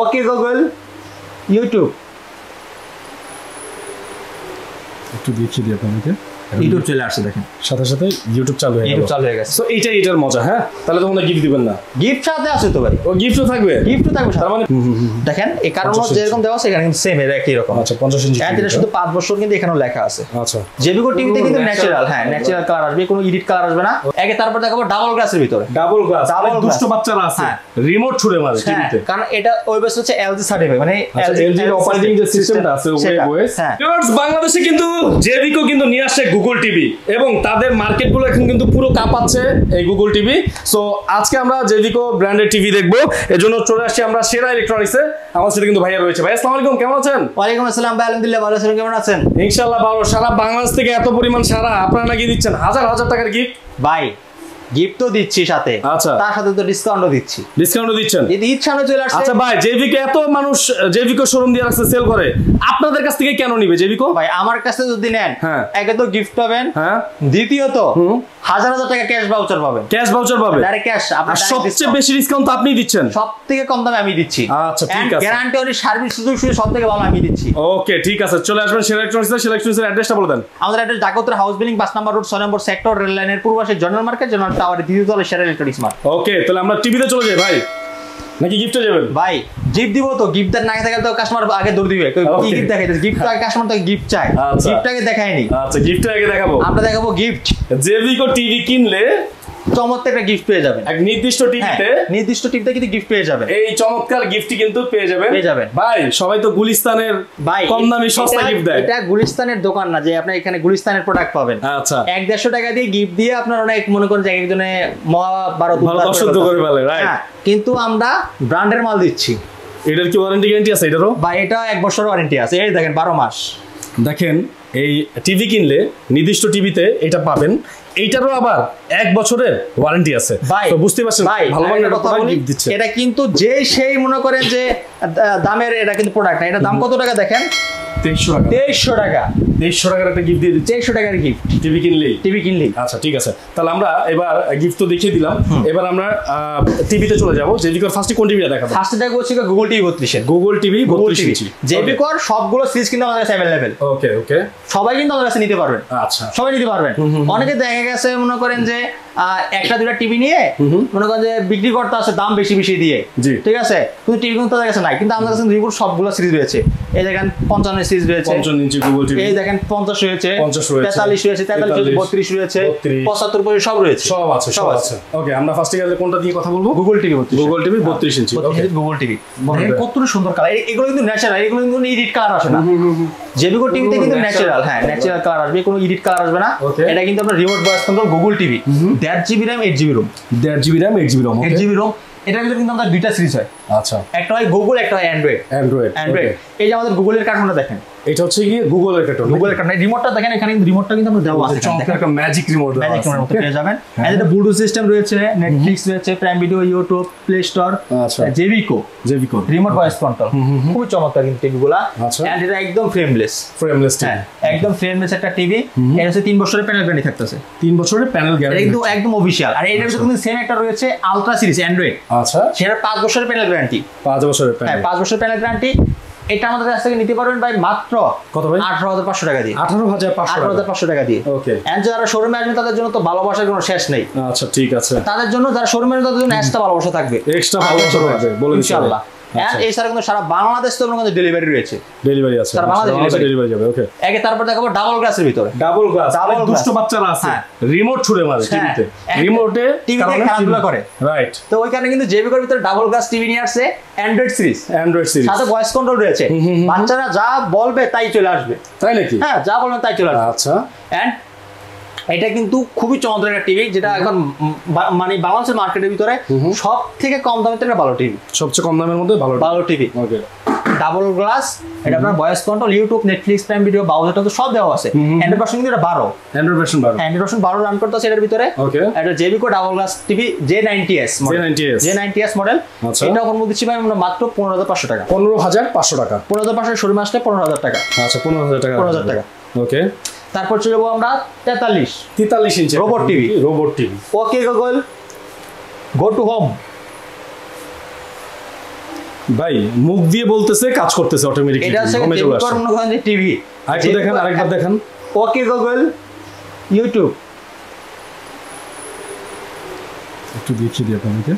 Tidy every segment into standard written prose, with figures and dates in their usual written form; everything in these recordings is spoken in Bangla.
ওকে গুগল ইউটিউব একটু দেখিয়ে দিই আপনাদেরকে ইউটিউব চলে আসছে দেখেন সাথে সাথে ইউটিউব চালু হয়ে গেছে সো এটার মজা হ্যাঁ তাহলে তো মনে গিফট দিবেন না গিফট সাথে আছে তো ভাই ও গিফটও থাকবে তার মানে দেখেন এই কারণে যেরকম দেওয়া আছে এখানে কিন্তু সেম একই রকম আচ্ছা 50 ইঞ্চি এটা শুধু 5 বছর কিন্তু এখানেও লেখা আছে আচ্ছা জেবিকো টিভিতে কিন্তু ন্যাচারাল ন্যাচারাল কালার আসবে কোনো এডিট কালার আসবে না আগে তারপর দেখাবো ডাবল গ্লাসের ভিতরে ডাবল গ্লাস দুষ্ট বাচ্চারা আছে রিমোট ছুড়ে মারে টিভিতে কারণ এটা ওয়েবস হচ্ছে এলজি সার্টিফাইড মানে এলজি এর অপারেটিং যে সিস্টেমটা আছে ওয়েবস ভিউয়ার্স বাংলাদেশে কিন্তু জেবিকো কিন্তু নিয়ে আসছে গুগল টিভি এবং তাদের মার্কেটগুলো এখন কিন্তু পুরো কাঁপাচ্ছে এই গুগল টিভি সো আজকে আমরা জেবিকো ব্র্যান্ডের টিভি দেখবো এজন্য চলে আসছি আমরা সেরা ইলেকট্রনিক্সে আমার সাথে কিন্তু ভাইয়া রয়েছে ভাই আসসালামু আলাইকুম কেমন আছেন ওয়ালাইকুম আসসালাম ভাই আলহামদুলিল্লাহ ভালো আছেন কেমন আছেন ইনশাআল্লাহ ভালো সারা বাংলাদেশ থেকে এত পরিমাণ সারা আপনারা নাকি দিচ্ছেন হাজার হাজার টাকার গিফট ভাই গিফট তো দিচ্ছি সাথে আচ্ছা তার সাথে তো ডিসকাউন্টও দিচ্ছি দিচ্ছেন যদি ঈদ সামনে চলে আসছে আচ্ছা ভাই জেবিকো এত মানুষ জেবিকো শোরুম দিয়ে রাখছে সেল করে আপনাদের কাছ থেকে কেন নিবে জেবিকো ভাই আমার কাছে যদি নেন একে তো গিফট পাবেন দ্বিতীয়ত হাজার হাজার টাকা ক্যাশ ভাউচার পাবেন ডাইরেক্ট ক্যাশ আর সবচেয়ে বেশি ডিসকাউন্ট তো আপনিই দিচ্ছেন সবথেকে কম দামে আমি দিচ্ছি আচ্ছা ঠিক আছে গ্যারান্টি আর সার্ভিস সুযোগ সবথেকে ভালো আমি দিচ্ছি ওকে ঠিক আছে চলে আসবেন সেরা ইলেকট্রনিক্সের অ্যাড্রেসটা বলে দেন আমাদের অ্যাড্রেস ঢাকা হাউস বিল্ডিং 5 নম্বর রোড 6 নম্বর সেক্টর রেল লাইনের পূর্ব পাশে জেনারেল মার্কেট জেনারেল টাওয়ারের দ্বিতীয় তলায় সেরা ইলেকট্রনিক্স মার্ট ওকে তাহলে আমরা টিভিতে চলে যাই ভাই নাকি গিফটে যাবেন ভাই গিফট দিব তো গিফট না থাকে তো কাস্টমার আগে দৌড় দিবে কি গিফট দেখাইতে গিফট আগে কাস্টমার তো গিফট চাই গিফটটাকে দেখাইনি আচ্ছা গিফটটা আগে দেখাবো আমরা দেখাবো গিফট জেবিকো টিভি কিনলে চমৎকার একটা গিফট পেয়ে যাবেন এক নির্দিষ্ট টিভিতে কিন্তু গিফট পেয়ে যাবেন এই চমৎকার গিফটটি কিন্তু পেয়ে যাবেন ভাই সবাই তো গুলিস্তানের কম দামি সস্তা গিফট দেয় এটা গুলিস্তানের দোকান না যে আপনি এখানে গুলিস্তানের প্রোডাক্ট পাবেন আচ্ছা 150 টাকা দিয়ে গিফট দিয়ে আপনার অনেক মনে করেন যে একজনে মহাভারত পছন্দ করে ফেলে রাইট কিন্তু আমরা ব্র্যান্ডের মাল দিচ্ছি এটার কি ওয়ারেন্টি গ্যারান্টি আছে এটারও ভাই এটা 1 বছর ওয়ারেন্টি আছে এই দেখেন 12 মাস দেখেন এই টিভি কিনলে নির্দিষ্ট টিভিতে এটা পাবেন এইটারও আবার 1 বছরের ওয়ারেন্টি আছে তো বুঝতে পারছেন ভালো মানের প্রোডাক্ট গিফট দিচ্ছে এটা কিন্তু যে সেই মনে করেন যে দামের এটা কিন্তু প্রোডাক্ট না এটা দাম কত টাকা দেখেন 2300 টাকা একটা গিফট দিয়ে দিচ্ছে 2300 টাকার গিফট টিভি কিনলেই আচ্ছা ঠিক আছে তাহলে আমরা এবার গিফট তো দেখিয়ে দিলাম এবার আমরা টিভিতে চলে যাব জেবিকোর ফার্স্টে কোন টিভিটা দেখাবো ফার্স্টে দেখাবো হচ্ছে গুগল টিভি 32 ইঞ্চি জেবিকোর সবগুলো সিরিজ কিন্তু আমাদের কাছে अवेलेबल ওকে সবাই কিন্তু আমাদের কাছে নিতে পারবেন আচ্ছা সবাই নিতে পারবেন অনেকে দেখা গেছে মনে করেন যে একটা দুটা টিভি নিয়ে মনে করেন যে বিক্রি করতে আছে দাম বেশি দিয়ে ঠিক আছে কিন্তু টিভি কিন্তু তাদের কাছে নাই কিন্তু আমাদের কাছে রিভিউ সবগুলো সিরিজ রয়েছে এই দেখেন 55 সিরিজ রয়েছে 55 ইঞ্চি গুগল টিভি এই দেখেন 50 রয়েছে 43 রয়েছে 32 রয়েছে 75 পর্যন্ত সব রয়েছে সব আছে ওকে আমরা ফার্স্ট গেলে কোনটা দিয়ে কথা বলবো গুগল টিভি 32 ইঞ্চি ওকে গুগল টিভি দেখেন কত সুন্দর কালার এগুলো কিন্তু ন্যাচারাল এগুলো কিন্তু এডিট কালার আসে না জেবিকো টিভিতে কিন্তু ন্যাচারাল ন্যাচারাল কালার আসবে কোনো এডিট কালার আসবে না এটা কিন্তু আপনার remote voice control Google TV 1.5 GB RAM 8 GB ROM 1.5 GB RAM 8 GB ROM 8 GB ROM এটার ভিতরে কিন্তু আমাদের দুইটা সিরিজ হয় আচ্ছা একটা হয় গুগল একটা হয় অ্যান্ড্রয়েড এই যে আমাদের গুগলের কার্টুনটা দেখেন এটা হচ্ছে কি গুগলের কার্টুন রিমোটটা দেখেন এখানে কিন্তু রিমোটটা কিন্তু আমরা দেওয়া আছে একটা ম্যাজিক রিমোট মতো পেয়ে যাবেন এর একটা ব্লুটুথ সিস্টেম রয়েছে নেটফ্লিক্স রয়েছে prime video YouTube play store আচ্ছা জেবিকো রিমোট ভয়েস কন্ট্রোল খুব চমৎকার কিন্তু টিভিগুলা এন্ড এটা একদম ফ্রেমলেস একদম ফ্রেমলেস একটা টিভি এর হচ্ছে 3 বছরের প্যানেল গ্যারান্টি থাকতেছে 3 বছরের প্যানেল গ্যারান্টি একদম অফিশিয়াল আর এটার ভিতরে কিন্তু সেম একটা রয়েছে আলট্রা সিরিজ অ্যান্ড্রয়েড আচ্ছা সেটা 5 বছরের প্যানেল গ্যারান্টি 5 বছরের প্যানেল 5 বছরের প্যানেল গ্যারান্টি এটা আমাদের কাছ থেকে নিতে পারবেন ভাই মাত্র কত ভাই 18500 টাকা দিয়ে 18500 টাকা দিয়ে ওকে এন্ড যারা শোরুমে আসবে তাদের জন্য তো ভালোবাসার কোনো শেষ নেই আচ্ছা ঠিক আছে তাদের জন্য যারা শোরুমে আসবে তাদের জন্য এক্সট্রা ভালোবাসা থাকবে বলুন ইনশাআল্লাহ এছাড়া কিন্তু সারা বাংলাদেশ তো আমাদের ডেলিভারি রয়েছে ডেলিভারি আছে সারা বাংলাদেশ ডেলিভারি যাবে ওকে একে তারপর দেখাবো ডাবল গ্লাসের ভিতরে ডাবল গ্লাস দুষ্ট বাচ্চারা আছে রিমোট ছুড়ে মারে টিভিতে রিমোটে টিভিতে খেলাধুলা করে রাইট তো ওইখানে কিন্তু জেবিকোর ভিতরে ডাবল গ্লাস টিভি নিয়ে আসছে অ্যান্ড্রয়েড সিরিজ সাথে ভয়েস কন্ট্রোল রয়েছে বাচ্চারা যা বলবে তাই চলে আসবে তাই নাকি হ্যাঁ যা বলবেন তাই চলে আসবে আচ্ছা এন্ড এটা কিন্তু খুবই চমৎকার একটা টিভি যেটা এখন মানে বাংলাদেশের মার্কেটের ভিতরে সব থেকে কম দামের একটা ভালো টিভি সবচেয়ে কম দামের মধ্যে ভালো টিভি ওকে ডাবল গ্লাস এটা আপনার voice control YouTube Netflix Prime Video ব্রাউজারটা তো সব দেওয়া আছে অ্যান্ড্রয়েড ভার্সন কিন্তু এটা 12 অ্যান্ড্রয়েড ভার্সন 12 রান করতে আছে এর ভিতরে ওকে এটা জেবিকো double glass TV J90s model এটা এখন মধ্যে দিচ্ছি ভাই আমরা মাত্র 15500 টাকা 15500 শোরুমে আসলে 15000 টাকা আচ্ছা 15000 টাকা ওকে তারপর চলে যাবো আমরা 43 inch robot TV okay Google go to home ভাই মুখ দিয়ে বলতেছে কাজ করতেছে অটোমেটিক্যালি এটা হচ্ছে জেভিকোর মনে করেন যে টিভি আরেকটু দেখেন আরেকবার দেখেন ওকে গুগল ইউটিউব একটু দেখিয়ে দিই আপনাকে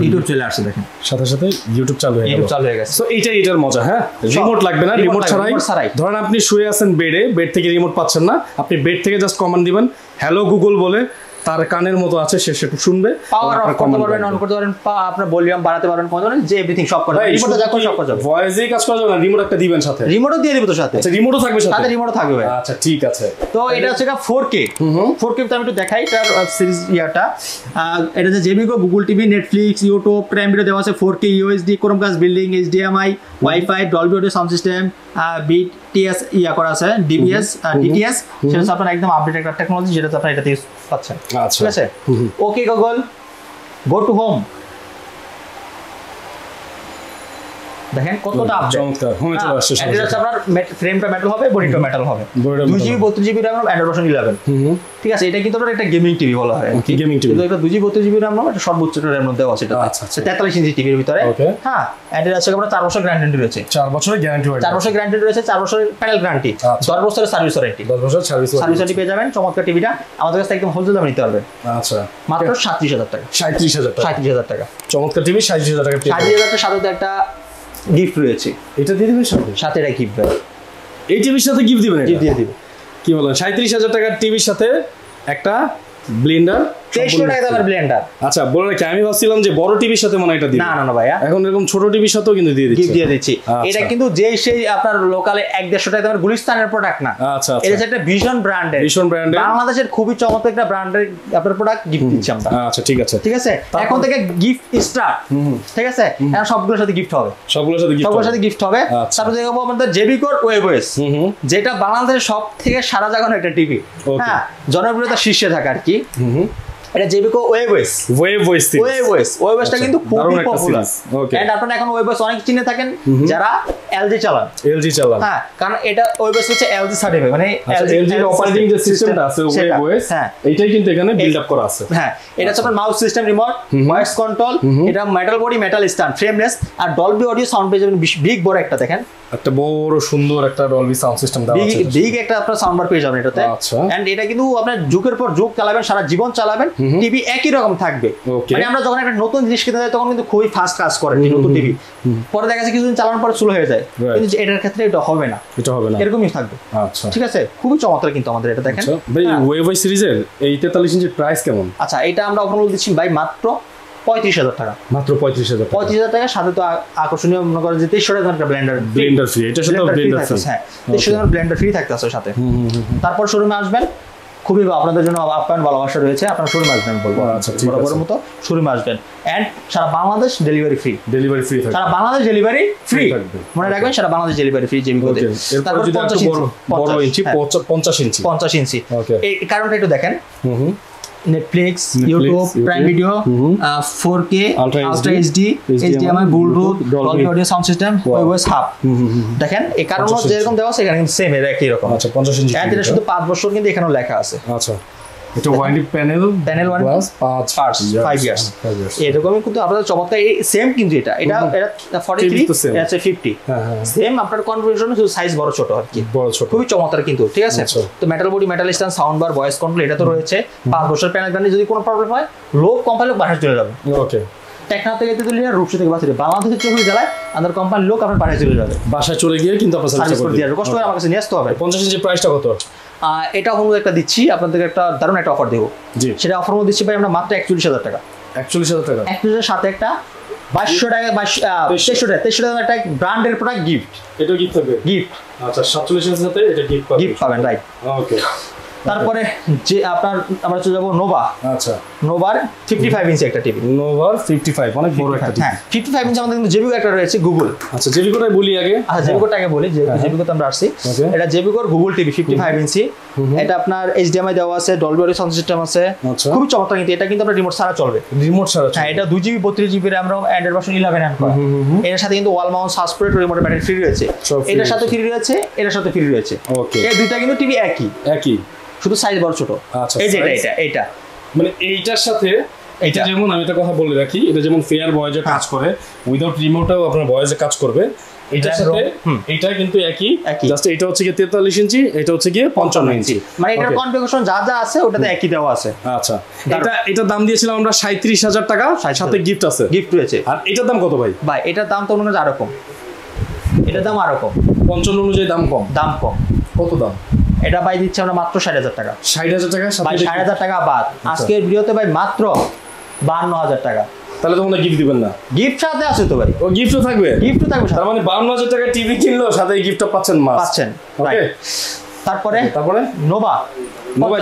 ইউটিউব চলে আসছে দেখেন সাথে সাথে ইউটিউব চালু হয়ে গেছে সো এটার মজা হ্যাঁ রিমোট লাগবে না রিমোট ছাড়াই ধরেন আপনি শুয়ে আছেন বেড থেকে রিমোট পাচ্ছেন না আপনি বেড থেকে জাস্ট কমান্ড দিবেন হ্যালো গুগল বলে তার কানের মতো আছে সে সেটা শুনবে পাওয়ার অফ করতে পারবেন অন করতে পারবেন আপনার ভলিউম বাড়াতে পারবেন কোন ধরনের যে এভরিথিং সব করে রিমোটে যা করে সব কাজ হবে ভয়েসেই কাজ করা যাবে না রিমোট একটা দিবেন সাথে রিমোটও দিয়ে দিব তো সাথে আচ্ছা রিমোটও থাকবে সাথে রিমোটও থাকবে আচ্ছা ঠিক আছে তো এটা হচ্ছে 4K 4K তো আমি একটু দেখাই এটার সিরিজ ইয়াটা এটা যে জেমিকো Google TV Netflix YouTube Prime Video দেওয়া আছে 4K USD Chromecast building HDMI WiFi Dolby audio sound system BTS ইয়া করা আছে ডিবিএস ডিটিএস সেটা আপনার একদম আপডেট একটা টেকনোলজি যেটা আপনারা এটাতে ইউজ পাচ্ছেন ঠিক আছে ওকে গুগল গো টু হোম দেখেন কতটা আপডেট চমৎকার হোমে চলে আসছে এটা হচ্ছে আপনার ফ্রেমটা মেটাল হবে বডিটা মেটাল হবে 2GB 32GB RAM Android version 11 ঠিক আছে এটা কিন্তু একটা গেমিং টিভি বলা হয় গেমিং টিভি এটা 2GB 32GB RAM এটা সর্বোচ্চ RAM মধ্যে আছে এটা আচ্ছা 43 ইঞ্চি টিভির ভিতরে হ্যাঁ এর আছে আপনার 4 বছর গ্যারান্টি রয়েছে 4 বছরের গ্যারান্টি 4 বছর গ্যারান্টি রয়েছে 4 বছরের প্যানেল গ্যারান্টি 10 বছরের সার্ভিস ওয়ারেন্টি 10 বছর সার্ভিস ওয়ারেন্টি পেয়ে যাবেন চমৎকার টিভিটা আমাদের কাছে একদম হোলসেল দামে নিতে পারবেন আচ্ছা মাত্র 37000 টাকা 37000 টাকা চমৎকার টিভি 37000 টাকা 37000 টাকার সাথে একটা গিফট রয়েছে এটা দিয়ে দিবেন সাথে এটা গিফট এই টিভির সাথে গিফট দিবেন গিফট দিয়ে দিবেন কি বলেন 37000 টাকার টিভির সাথে একটা ব্লেন্ডার 2300 টাকা দামের ব্লেন্ডার আচ্ছা বলে রাখি আমি ভাবছিলাম যে বড় টিভির সাথে মনে এটা দিই না ভাইয়া এখন এরকম ছোট টিভির সাথেও কিন্তু দিয়ে দিচ্ছি গিফট দিয়ে দিচ্ছি এটা কিন্তু সেই আপনার লোকালে 150 টাকা দামের গুলিস্তানের প্রোডাক্ট না আচ্ছা এটা একটা ভিশন ব্র্যান্ডের বাংলাদেশের খুবই চমৎকার একটা ব্র্যান্ডের আপনার প্রোডাক্ট গিফট দিচ্ছি আমরা আচ্ছা ঠিক আছে এখন থেকে গিফট স্টার্ট ঠিক আছে এখন সবগুলোর সাথে গিফট হবে সবগুলোর সাথে গিফট হবে তারপর দেখবো আমাদের জেবিকোর ওয়েবওয়েস যেটা বাংলাদেশের সবথেকে সারা জাগানো একটা টিভি হ্যাঁ জনপ্রিয়তা শীর্ষে থাকে আর কি এটা জেবিকো ওয়েবওয়েসটা কিন্তু খুবই পপুলার এন্ড আপনারা এখন ওয়েবওয়েস অনেক চিনে থাকেন যারা এলজি চালান হ্যাঁ কারণ এটা ওয়েবওয়েস হচ্ছে এলজি সার্টিফাইড মানে এলজি এর অপারেটিং যে সিস্টেমটা আছে ওয়েবওয়েস হ্যাঁ এটাই কিন্তু এখানে বিল্ড আপ করা আছে হ্যাঁ এটা হচ্ছে আপনার mouse system remote voice control এটা metal body metal stand frameless আর ডলবি অডিও সাউন্ড পেয়ে যাবেন বিগ বড় একটা দেখেন একটা বড় সুন্দর একটা ডলবি সাউন্ড সিস্টেম দেওয়া আছে বিগ একটা আপনার সাউন্ড বার পেয়ে যাবেন এটাতে এন্ড এটা কিন্তু আপনার যুগের পর যুগ চালাবেন সারা জীবন চালাবেন টিভি একই রকম থাকবে মানে আমরা যখন একটা নতুন জিনিস কিনতে যাই তখন কিন্তু খুবই ফাস্ট কাজ করে নতুন টিভি পরে দেখা যাচ্ছে কিছুদিন চালানোর পরে স্লো হয়ে যায় কিন্তু এটার ক্ষেত্রে এটা হবে না এরকমই থাকবে আচ্ছা ঠিক আছে খুবই চমৎকার কিন্তু আমাদের এটা দেখেন ভাই ওয়েবওয়েস সিরিজের এই 43 ইঞ্চির প্রাইস কেমন আচ্ছা এটা আমরা অফার দিচ্ছি ভাই মাত্র 35000 টাকা মাত্র 35000 টাকা সাথে তো আকর্ষণীয় মনে করেন যে 2300 টাকার একটা ব্লেন্ডার ফ্রি এটা সাথে ব্লেন্ডার ফ্রি হ্যাঁ 2300 টাকার ব্লেন্ডার ফ্রি থাকতেছে সাথে তারপর শোরুমে আসবেন খুবই আপনাদের জন্য আপ্যায়ন ভালোবাসা রয়েছে আপনারা শোরুমে আসবেন বলবো আচ্ছা ঠিক আছে বড় মতো শোরুমে আসবেন এন্ড সারা বাংলাদেশ ডেলিভারি ফ্রি থাকবে সারা বাংলাদেশ ডেলিভারি ফ্রি মনে রাখবেন সারা বাংলাদেশ ডেলিভারি ফ্রি জেমিকোতে তারপর যদি বড় ইঞ্চি 50 ইঞ্চি এই কারণটা একটু দেখেন Netflix, YouTube, Prime Video, 4K, Ultra HD, HDMI, Bluetooth, Dolby Audio Sound System, OS Hub. দেখেন এই কারণে যেরকম দেওয়া আছে এখানে কিন্তু সেম একই রকম আচ্ছা 50 ইঞ্চি এটা শুধু 5 বছর কিন্তু এখানেও লেখা আছে আচ্ছা এটা ওয়ারেন্টি প্যানেল 5 ইয়ার্স এরকমই কিন্তু আপনাদের চমৎকার এই সেম কিন্তু এটা 43 এটা আছে 50 সেম আপনার কনফিগারেশন শুধু সাইজ বড় ছোট আর কি খুবই চমৎকার কিন্তু ঠিক আছে তো metal body metal stand sound bar voice control এটা তো রয়েছে 5 বছর প্যানেল গ্যারান্টি যদি কোনো প্রবলেম হয় লোক কোম্পানি বাসায় চলে যাবে ওকে টেকনা থেকে তুলিয়া রূপসী থেকে বাসে বাংলাদেশের চৌকি জেলায় আমাদের কোম্পানির লোক আপনার বাসায় চলে যাবে বাসায় চলে গিয়ে কিন্তু আপনার সার্ভিস করে দিয়ে কষ্ট করে আমার কাছে নিয়ে আসতে হবে 50 ইঞ্চি প্রাইসটা কত এটা হলো একটা দিচ্ছি আপনাদেরকে একটা দারুণ একটা অফার দেবো সেটা অফার মধ্যে দিচ্ছি ভাই আমরা মাত্র 41000 টাকা 41000 টাকা 41000 সাথে একটা 2200 টাকা 2300 টাকা একটা ব্র্যান্ডের প্রোডাক্ট গিফট এটা গিফট থাকবে গিফট আচ্ছা 47 এর সাথে এটা গিফট পাবেন রাইট ওকে তারপরে যে আপনার আমরা চলে যাবো নোভা আচ্ছা নোভার 55 ইঞ্চি একটা টিভি নোভার 55 অনেক বড় একটা টিভি হ্যাঁ 55 ইঞ্চি আমাদের কিন্তু জেবিকো একটা রয়েছে গুগল আচ্ছা জেবিকোটাই বলি আগে আচ্ছা জেবিকোটাকে বলি জেবিকোতে আমরা আসছি এটা জেবিকোর গুগল টিভি 55 ইঞ্চি এটা আপনার এইচডিএমআই দেওয়া আছে ডলবি অডিও সাউন্ড সিস্টেম আছে খুবই চমৎকার কিন্তু এটা কিন্তু আপনার রিমোট ছাড়া চলবে হ্যাঁ এটা 2GB 32GB RAM Android version 11 RAM করা এর সাথে কিন্তু wall mount support remote battery free রয়েছে এটার সাথে ফ্রি রয়েছে এটার সাথে ফ্রি রয়েছে ওকে এই দুইটা কিন্তু টিভি একই একই শুধু সাইজ বড় ছোট আচ্ছা এই যে এটা মানে এইটার সাথে এটা যেমন আমি একটা কথা বলে রাখি, এটা যেমন ফেয়ার ভয়েজে কাজ করে, উইদাউট রিমোটেও আপনার ভয়েজে কাজ করবে। এটার সাথে এটা কিন্তু একই, জাস্ট এটা হচ্ছে কি 43 ইঞ্চি, এটা হচ্ছে কি 55 ইঞ্চি, মানে এটার কনফিগারেশন যা যা আছে ওটাতে একই দেওয়া আছে। আচ্ছা, এটা দাম দিয়েছিলাম আমরা 37,000 টাকা, সাথে গিফট আছে, গিফট রয়েছে। আর এটার দাম কত ভাই? ভাই এটার দাম তো অনুযায়ী আরো কম, এটার দাম আরো কম, 55 অনুযায়ী দাম কম। দাম কম কত দাম? এটা ভাই দিচ্ছে আমরা মাত্র 60,000 টাকা। 60,000 টাকা ভাই 60,000 টাকা বাদ আজকের ভিডিওতে ভাই মাত্র 52,000 টাকা। তাহলে তোমরা গিফট দিবেন না? গিফট সাথে আছে তো ভাই। ও গিফটও থাকবে? গিফটও থাকবে। তার মানে 52,000 টাকা টিভি কিনলো, সাথে গিফটও পাচ্ছেন, ওকে। তারপরে নোভা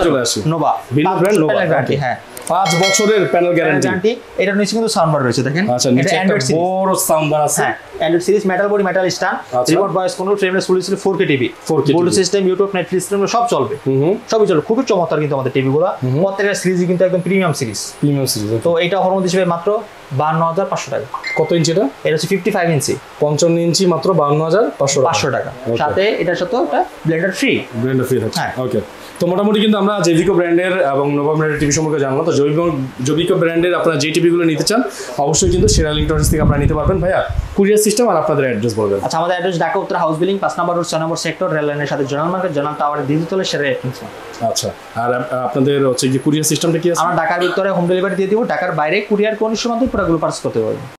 চলে আসি। নোভা ভিন্ন ব্র্যান্ড, নোভা গ্যারান্টি। হ্যাঁ, 5 বছরের প্যানেল গ্যারান্টি। এটা নিচে কিন্তু সাউন্ডবার রয়েছে দেখেন। আচ্ছা, নিচে একটা বড় সাউন্ডবার আছে। হ্যাঁ, Android series, metal body, metal stand, remote voice control, frameless full HD 4K TV, Bluetooth system, YouTube, Netflix system সব চলবে। সবই চলবে। খুবই চমৎকার কিন্তু আমাদের টিভিগুলো। প্রত্যেকটা সিরিজই কিন্তু একদম প্রিমিয়াম সিরিজ। তো এটা হরমোন হিসেবে মাত্র 52,500 টাকা। কত ইঞ্চি এটা? এটা হচ্ছে 55 ইঞ্চি, 55 ইঞ্চি, মাত্র 52,500 টাকা। সাথে এটার সাথে একটা ব্লেন্ডার ফ্রি। হ্যাঁ, ওকে। তো মোটামুটি কিন্তু আমরা জেভিকো ব্র্যান্ডের এবং নোভা ব্র্যান্ডের টিভি সম্পর্কে জানলাম। তো জেভিকো ব্র্যান্ডের আপনারা যে টিভিগুলো নিতে চান অবশ্যই কিন্তু সেরা ইলেকট্রনিক্স থেকে আপনারা নিতে পারবেন। ভাইয়া, কুরিয়ার সিস্টেম আর আপনাদের অ্যাড্রেস বলবেন। আচ্ছা, আমাদের অ্যাড্রেস ঢাকা উত্তর হাউস বিল্ডিং 5 নম্বর রোড 6 নম্বর সেক্টর, রেল লাইনের সাথে জোনাল মার্কেট, জোনাল টাওয়ারের দ্বিতীয় সেরা। আচ্ছা, আর আপনাদের হচ্ছে কি কুরিয়ার সিস্টেমটা কি আছে? আমরা ঢাকার ভিতরে হোম ডেলিভারি দিয়ে দিব, ঢাকার বাইরে কুরিয়ার কন্ডিশন মাধ্যমে প্রোডাক্টগুলো পারচেজ করতে পারবেন।